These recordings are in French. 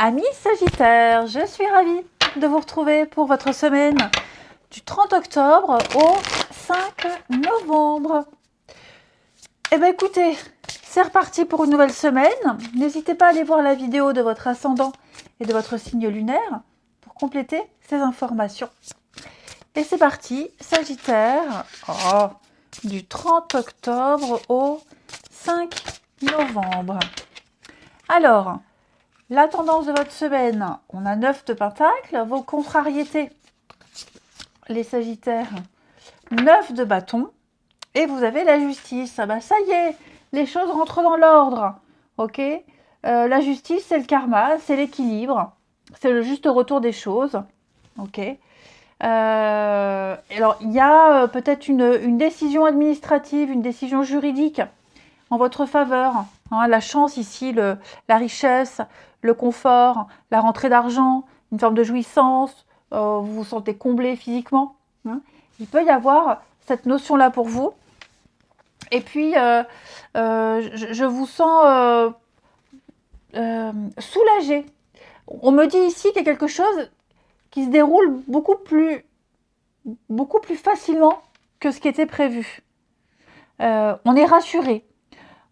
Amis Sagittaire, je suis ravie de vous retrouver pour votre semaine du 30 octobre au 5 novembre. Eh bien écoutez, c'est reparti pour une nouvelle semaine. N'hésitez pas à aller voir la vidéo de votre ascendant et de votre signe lunaire pour compléter ces informations. Et c'est parti, Sagittaire, du 30 octobre au 5 novembre. Alors, la tendance de votre semaine, on a 9 de Pentacle, vos contrariétés, les Sagittaires, 9 de bâton, et vous avez la justice. Ah bah ça y est, les choses rentrent dans l'ordre, ok. La justice, c'est le karma, c'est l'équilibre, c'est le juste retour des choses, ok. Alors, il y a peut-être une décision administrative, une décision juridique en votre faveur. Hein, la chance ici, la richesse, le confort, la rentrée d'argent, une forme de jouissance, vous vous sentez comblé physiquement. Hein. Il peut y avoir cette notion-là pour vous. Et puis, je vous sens soulagé. On me dit ici qu'il y a quelque chose qui se déroule beaucoup plus facilement que ce qui était prévu. On est rassuré.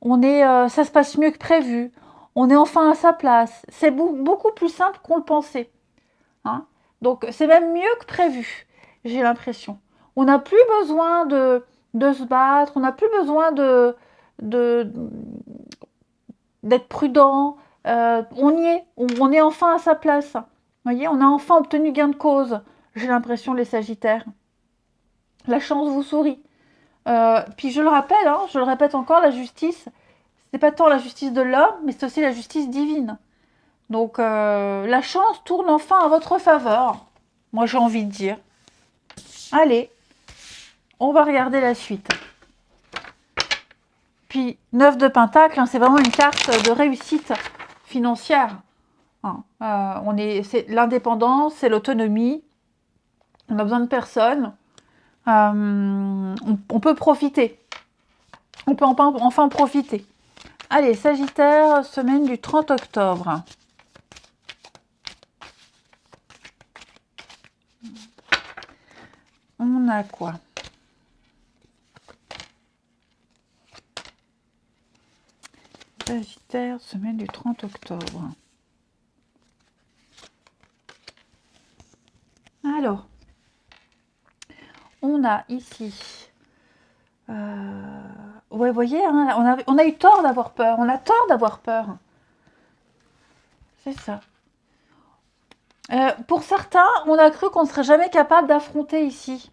Ça se passe mieux que prévu. On est enfin à sa place. C'est beaucoup plus simple qu'on le pensait. Hein. Donc, c'est même mieux que prévu, j'ai l'impression. On n'a plus besoin de se battre. On n'a plus besoin d'être prudent. On y est. On est enfin à sa place. Vous voyez, on a enfin obtenu gain de cause. J'ai l'impression, les Sagittaires. La chance vous sourit. Puis je le rappelle, hein, je le répète encore, la justice, c'est pas tant la justice de l'homme, mais c'est aussi la justice divine. Donc la chance tourne enfin à votre faveur. Moi j'ai envie de dire. Allez, on va regarder la suite. Puis 9 de Pentacle, hein, c'est vraiment une carte de réussite financière. Hein. C'est l'indépendance, c'est l'autonomie. On a besoin de personne. On peut profiter. On peut enfin profiter. Allez, Sagittaire, semaine du 30 octobre. On a quoi? Sagittaire, semaine du 30 octobre. Alors, on a ici... ouais, vous voyez, hein, on a eu tort d'avoir peur. On a tort d'avoir peur. C'est ça. Pour certains, on a cru qu'on ne serait jamais capable d'affronter ici.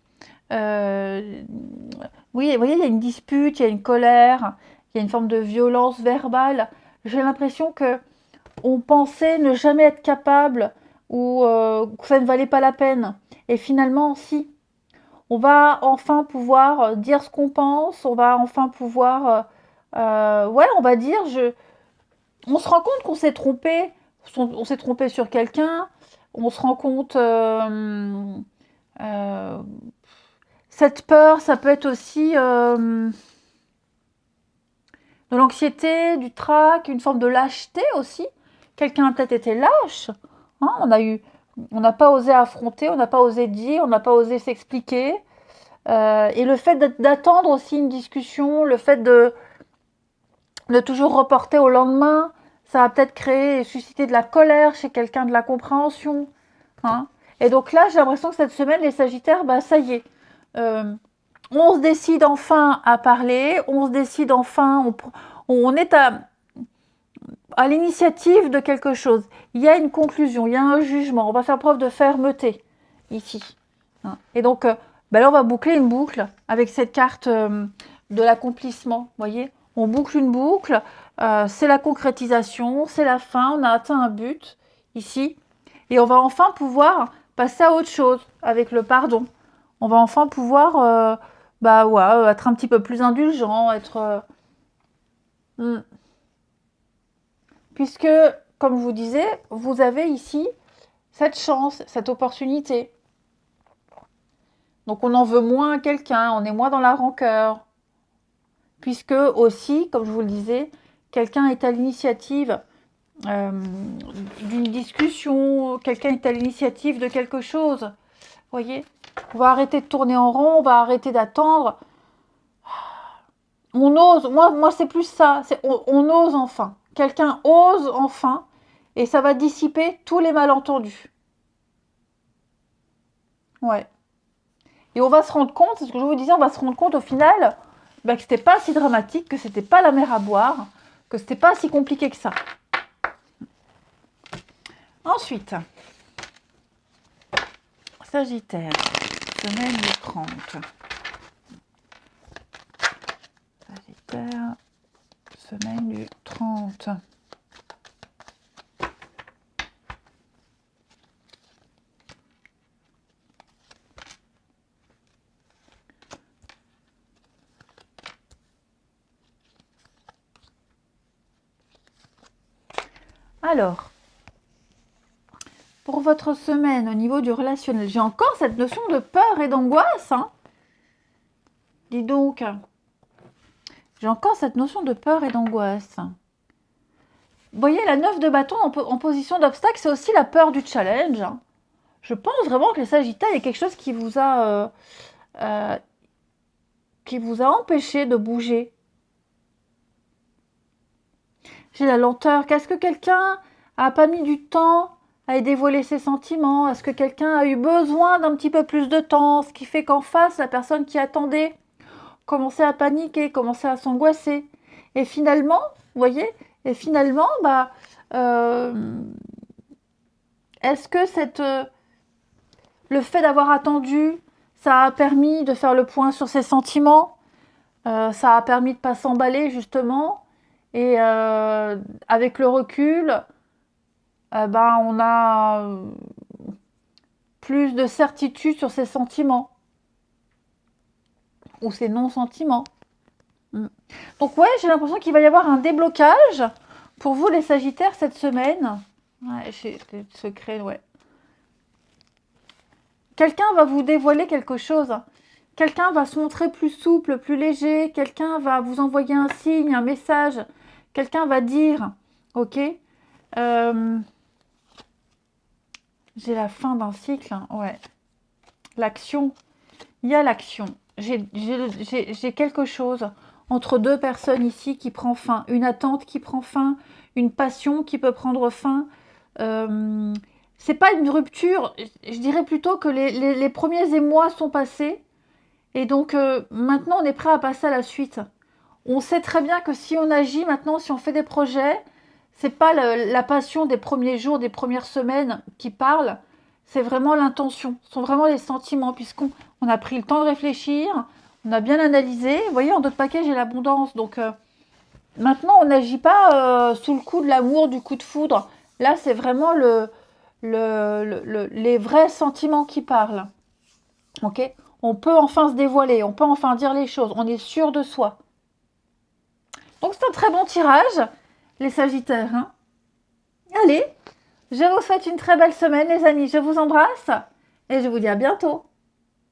Oui, vous voyez, il y a une dispute, il y a une colère, il y a une forme de violence verbale. J'ai l'impression que on pensait ne jamais être capable ou que ça ne valait pas la peine. Et finalement, si. On va enfin pouvoir dire ce qu'on pense, on va enfin pouvoir... ouais, on va dire... On se rend compte qu'on s'est trompé, on s'est trompé sur quelqu'un, on se rend compte... cette peur, ça peut être aussi de l'anxiété, du trac, une forme de lâcheté aussi. Quelqu'un a peut-être été lâche. Hein, on n'a pas osé affronter, on n'a pas osé dire, on n'a pas osé s'expliquer. Et le fait d'attendre aussi une discussion, le fait de toujours reporter au lendemain, ça va peut-être créer et susciter de la colère chez quelqu'un, de la compréhension. Hein. Et donc là, j'ai l'impression que cette semaine, les Sagittaires, bah, ça y est. On se décide enfin à parler, on se décide enfin, on est à l'initiative de quelque chose. Il y a une conclusion, il y a un jugement, on va faire preuve de fermeté ici. Hein. Et donc, ben là, on va boucler une boucle avec cette carte de l'accomplissement. Vous voyez, on boucle une boucle, c'est la concrétisation, c'est la fin, on a atteint un but ici. Et on va enfin pouvoir passer à autre chose avec le pardon. On va enfin pouvoir être un petit peu plus indulgent, puisque, comme je vous disais, vous avez ici cette chance, cette opportunité. Donc on en veut moins à quelqu'un, on est moins dans la rancœur. Puisque aussi, comme je vous le disais, quelqu'un est à l'initiative euh, d'une discussion, quelqu'un est à l'initiative de quelque chose. Vous voyez? On va arrêter de tourner en rond, on va arrêter d'attendre. On ose, moi c'est plus ça, on ose enfin. Quelqu'un ose enfin et ça va dissiper tous les malentendus. Ouais. Et on va se rendre compte, c'est ce que je vous disais, on va se rendre compte au final que c'était pas si dramatique, que c'était pas la mer à boire, que c'était pas si compliqué que ça. Ensuite, Sagittaire, semaine du 30. Sagittaire, semaine du 30. Alors, pour votre semaine au niveau du relationnel, j'ai encore cette notion de peur et d'angoisse. Hein. Dis donc, j'ai encore cette notion de peur et d'angoisse. Vous voyez, la 9 de bâton en position d'obstacle, c'est aussi la peur du challenge. Hein. Je pense vraiment que les Sagittaires, il y a quelque chose qui vous a empêché de bouger. J'ai la lenteur. Qu'est-ce que quelqu'un a pas mis du temps à dévoiler ses sentiments? Est-ce que quelqu'un a eu besoin d'un petit peu plus de temps? Ce qui fait qu'en face, la personne qui attendait commençait à paniquer, commençait à s'angoisser. Et finalement, vous voyez, est-ce que le fait d'avoir attendu, ça a permis de faire le point sur ses sentiments? Ça a permis de ne pas s'emballer, justement. Et avec le recul, on a plus de certitude sur ses sentiments ou ses non-sentiments. Donc ouais, j'ai l'impression qu'il va y avoir un déblocage pour vous les Sagittaires cette semaine. Ouais, j'ai des secrets, ouais. Quelqu'un va vous dévoiler quelque chose. Quelqu'un va se montrer plus souple, plus léger. Quelqu'un va vous envoyer un signe, un message. Quelqu'un va dire, ok, j'ai la fin d'un cycle, hein, ouais. L'action, il y a l'action. J'ai quelque chose entre deux personnes ici qui prend fin. Une attente qui prend fin, une passion qui peut prendre fin. C'est pas une rupture, je dirais plutôt que les premiers émois sont passés. Et donc maintenant on est prêt à passer à la suite. On sait très bien que si on agit maintenant, si on fait des projets, c'est pas la passion des premiers jours, des premières semaines qui parle, c'est vraiment l'intention, ce sont vraiment les sentiments, puisqu'on a pris le temps de réfléchir, on a bien analysé. Vous voyez, en d'autres paquets, j'ai l'abondance. Donc maintenant, on n'agit pas sous le coup de l'amour, du coup de foudre. Là, c'est vraiment les vrais sentiments qui parlent. Ok ? On peut enfin se dévoiler, on peut enfin dire les choses, on est sûr de soi. Donc c'est un très bon tirage, les Sagittaires. Hein. Allez, je vous souhaite une très belle semaine, les amis. Je vous embrasse et je vous dis à bientôt.